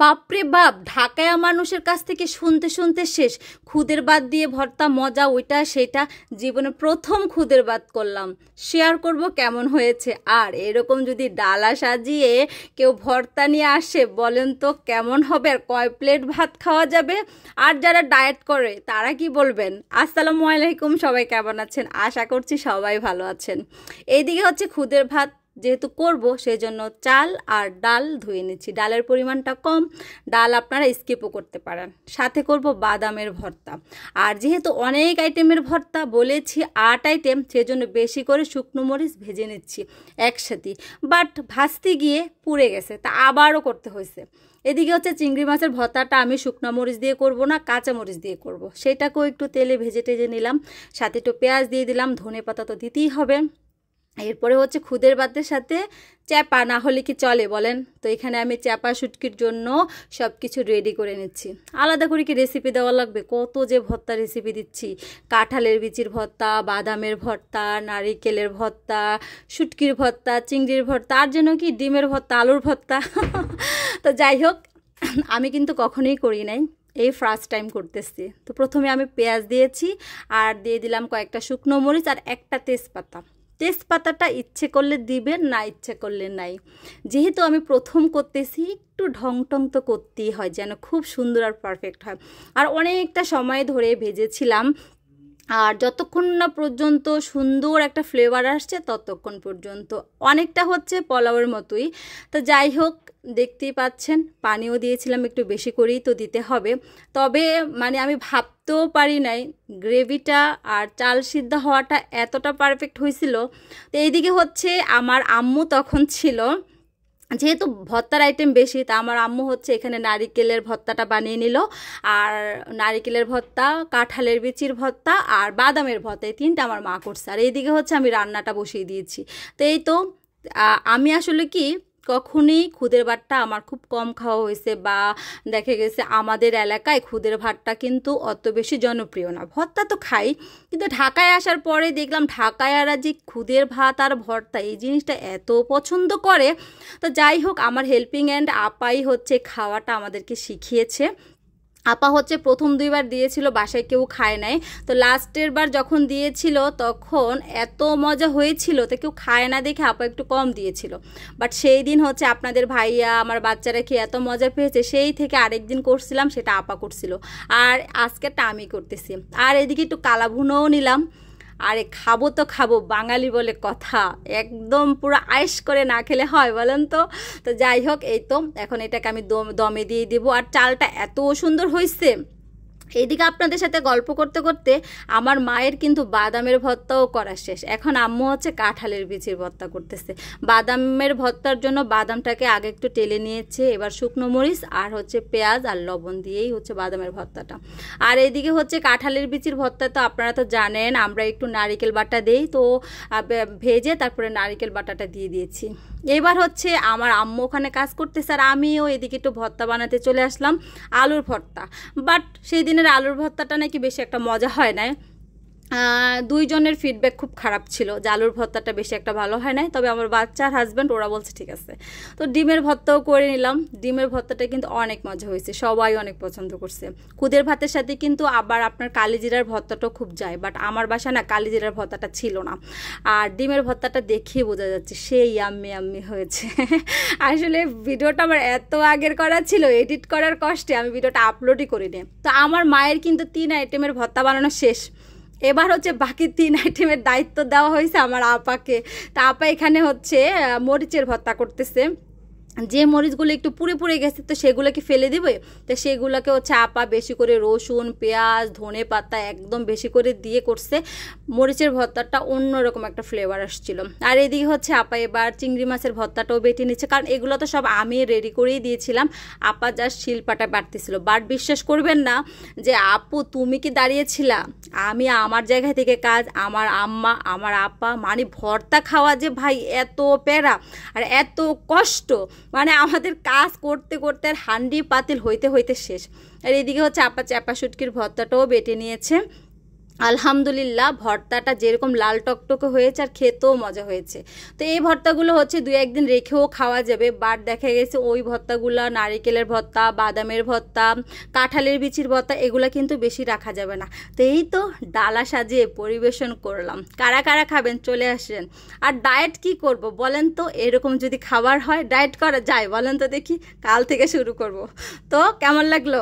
বাপরে বাপ, ঢাকায়া মানুষের কাছ থেকে শুনতে শুনতে শেষ। খুদের ভাত দিয়ে ভর্তা মজা, ওইটা সেটা। জীবনে প্রথম খুদের ভাত করলাম, শেয়ার করব কেমন হয়েছে। আর এরকম যদি ডালা সাজিয়ে কেউ ভর্তা নিয়ে আসে, বলেন তো কেমন হবে, আর কয় প্লেট ভাত খাওয়া যাবে। আর যারা ডায়েট করে তারা কি বলবেন। আসসালামু আলাইকুম, সবাই কেমন আছেন? আশা করছি সবাই ভালো আছেন। এইদিকে হচ্ছে খুদের ভাত যেহেতু করব, সেই জন্য চাল আর ডাল ধুয়ে নিচ্ছি। ডালের পরিমাণটা কম, ডাল আপনারা স্কিপও করতে পারেন। সাথে করব বাদামের ভর্তা। আর যেহেতু অনেক আইটেমের ভর্তা বলেছি, 8 আইটেম, সেজন্য বেশি করে শুকনো মরিচ ভেজে নিচ্ছি একসাথে। বাট ভাজতে গিয়ে পুড়ে গেছে, তা আবারও করতে হয়েছে। এদিকে হচ্ছে চিংড়ি মাছের ভর্তাটা আমি শুকনো মরিচ দিয়ে করব না, কাঁচা মরিচ দিয়ে করব। সেটাকেও একটু তেলে ভেজে টেজে নিলাম, সাথে একটু পেঁয়াজ দিয়ে দিলাম, ধনে পাতা তো দিতেই হবে। এরপরে হচ্ছে খুদের ভাতের সাথে চ্যাপা না হলে কি চলে বলেন? তো এখানে আমি চ্যাপা শুটকির জন্য সব কিছু রেডি করে নিচ্ছি। আলাদা করে কি রেসিপি দেওয়া লাগবে? কত যে ভর্তা রেসিপি দিচ্ছি। কাঁঠালের বিচির ভর্তা, বাদামের ভর্তা, নারিকেলের ভর্তা, শুটকির ভর্তা, চিংড়ির ভর্তা, আর যেন কি ডিমের ভর্তা, আলুর ভর্তা। তো যাই হোক, আমি কিন্তু কখনোই করি নাই, এই ফার্স্ট টাইম করতেছি। তো প্রথমে আমি পেঁয়াজ দিয়েছি, আর দিয়ে দিলাম কয়েকটা শুকনো মরিচ আর একটা তেজপাতা। তেজপাতাটা ইচ্ছে করলে দিবেন, না ইচ্ছে করলে নাই। যেহেতু আমি প্রথম করতেছি, একটু ঢং টং তো করতেই হয়, যেন খুব সুন্দর আর পারফেক্ট হয়। আর অনেকটা সময় ধরে ভেজেছিলাম, আর যতক্ষণ না পর্যন্ত সুন্দর একটা ফ্লেভার আসছে ততক্ষণ পর্যন্ত। অনেকটা হচ্ছে পোলাওয়ের মতোই। তো যাই হোক, দেখতেই পাচ্ছেন পানিও দিয়েছিলাম একটু বেশি করেই, তো দিতে হবে। তবে মানে আমি ভাবতেও পারি নাই গ্রেভিটা আর চাল সিদ্ধ হওয়াটা এতটা পারফেক্ট হয়েছিল। তো এইদিকে হচ্ছে আমার আম্মু তখন ছিল, যেহেতু ভর্তার আইটেম বেশি, তা আমার আম্মু হচ্ছে এখানে নারিকেলের ভর্তাটা বানিয়ে নিল। আর নারিকেলের ভর্তা, কাঁঠালের বিচির ভর্তা আর বাদামের ভর্তা, এই তিনটা আমার মা করছে। আর এইদিকে হচ্ছে আমি রান্নাটা বসিয়ে দিয়েছি। তো এই তো আমি আসলে কি কখনই খুদের ভাতটা আমার খুব কম খাওয়া হয়েছে, বা দেখে গেছে আমাদের এলাকায় খুদের ভাতটা কিন্তু অত বেশি জনপ্রিয় না। ভর্তা তো খাই, কিন্তু ঢাকায় আসার পরে দেখলাম ঢাকায়ারা যে খুদের ভাত আর ভর্তা এই জিনিসটা এত পছন্দ করে। তো যাই হোক, আমার হেল্পিং হ্যান্ড আপাই হচ্ছে খাওয়াটা আমাদেরকে শিখিয়েছে। আপা হচ্ছে প্রথম 2 বার দিয়েছিল, বাসায় কেউ খায় নাই। তো লাস্টের বার যখন দিয়েছিল তখন এত মজা হয়েছিল, তো কেউ খায় না দেখে আপা একটু কম দিয়েছিল। বাট সেই দিন হচ্ছে আপনাদের ভাইয়া আমার বাচ্চারা খেয়ে এত মজা পেয়েছে, সেই থেকে আরেকদিন করছিলাম, সেটা আপা করছিল। আর আজকেরটা আমি করতেছি। আর এদিকে একটু কালাভুনাও নিলাম। আরে খাবো তো খাবো, বাঙালি বলে কথা, একদম পুরো আয়েশ করে না খেলে হয় বলেন তো। তো যাই হোক, এই তো এখন এটাকে আমি দমে দিয়ে দিব। আর চালটা এত সুন্দর হয়েছে। এইদিকে আপনাদের সাথে গল্প করতে করতে আমার মায়ের কিন্তু বাদামের ভর্তাও করা শেষ। এখন আম্মু হচ্ছে কাঁঠালের বিচির ভর্তা করতেছে। বাদামের ভর্তার জন্য বাদামটাকে আগে একটু টেলে নিয়েছে, এবার শুকনো মরিচ আর হচ্ছে পেঁয়াজ আর লবণ দিয়েই হচ্ছে বাদামের ভর্তাটা। আর এইদিকে হচ্ছে কাঁঠালের বিচির ভর্তা, তো আপনারা তো জানেন আমরা একটু নারিকেল বাটা দেই, তো ভেজে তারপরে নারিকেল বাটাটা দিয়ে দিয়েছি। এবার হচ্ছে আমার আম্মু ওখানে কাজ করতেছে, আর আমিও এদিকে একটু ভর্তা বানাতে চলে আসলাম, আলুর ভর্তা। বাট সেই দিনের আলুর ভর্তাটা নাকি বেশি একটা মজা হয় না। 2 জনের ফিডব্যাক খুব খারাপ ছিল যে আলুর ভর্তাটা বেশি একটা ভালো হয় নাই। তবে আমার বাচ্চা আর হাজব্যান্ড ওরা বলছে ঠিক আছে। তো ডিমের ভর্তাও করে নিলাম। ডিমের ভর্তাটা কিন্তু অনেক মজা হয়েছে, সবাই অনেক পছন্দ করছে। খুদের ভাতের সাথে কিন্তু আবার আপনার কালিজিরার ভর্তাটাও খুব যায়, বাট আমার বাসায় না কালিজিরার ভর্তাটা ছিল না। আর ডিমের ভর্তাটা দেখেই বোঝা যাচ্ছে সেই ইয়াম্মি ইয়াম্মি হয়েছে। আসলে ভিডিওটা আমার এত আগের করা ছিল, এডিট করার কষ্টে আমি ভিডিওটা আপলোডই করিনি। তো আমার মায়ের কিন্তু 3 আইটেমের ভর্তা বানানো শেষ। এবার হচ্ছে বাকি 3 আইটেমের দায়িত্ব দেওয়া হয়েছে আমার আপাকে। তা আপা এখানে হচ্ছে মরিচের ভর্তা করতেছে। যে মরিচগুলো একটু পুড়ে পুড়ে গেছে, তো সেগুলোকে ফেলে দিবে। তো সেগুলোকে হচ্ছে আপা বেশি করে রসুন, পেঁয়াজ, ধনে পাতা একদম বেশি করে দিয়ে করছে। মরিচের ভর্তাটা অন্যরকম একটা ফ্লেভার আসছিল। আর এদিকে হচ্ছে আপা এবার চিংড়ি মাছের ভর্তাটাও বেটে নিচ্ছে, কারণ এগুলো তো সব আমি রেডি করেই দিয়েছিলাম। আপা জাস্ট শিলপাটা বাটতেছিল। বাট বিশ্বাস করবেন না যে আপু তুমি কি দাঁড়িয়েছিলা, আমি আমার জায়গা থেকে কাজ, আমার আম্মা, আমার আপা, মানে ভর্তা খাওয়া যে ভাই এত প্যারা আর এত কষ্ট, মানে আমাদের কাজ করতে করতে আর হান্ডি পাতিল হইতে হইতে শেষ। আর এদিকে হচ্ছে আপা চ্যাপা শুটকির ভর্তাটাও বেটে নিয়েছে। আলহামদুলিল্লাহ ভর্তাটা যেরকম লাল টকটকে হয়েছে আর খেতেও মজা হয়েছে। তো এই ভর্তাগুলো হচ্ছে 2-1 দিন রেখেও খাওয়া যাবে, বাট দেখা গেছে ওই ভর্তাগুলো নারিকেলের ভর্তা, বাদামের ভর্তা, কাঁঠালের বিচির ভর্তা এগুলো কিন্তু বেশি রাখা যাবে না। তো এই তো ডালা সাজিয়ে পরিবেশন করলাম। কারা কারা খাবেন চলে আসেন। আর ডায়েট কি করব বলেন তো, এরকম যদি খাবার হয় ডায়েট করা যায় বলেন তো দেখি, কাল থেকে শুরু করব। তো কেমন লাগলো?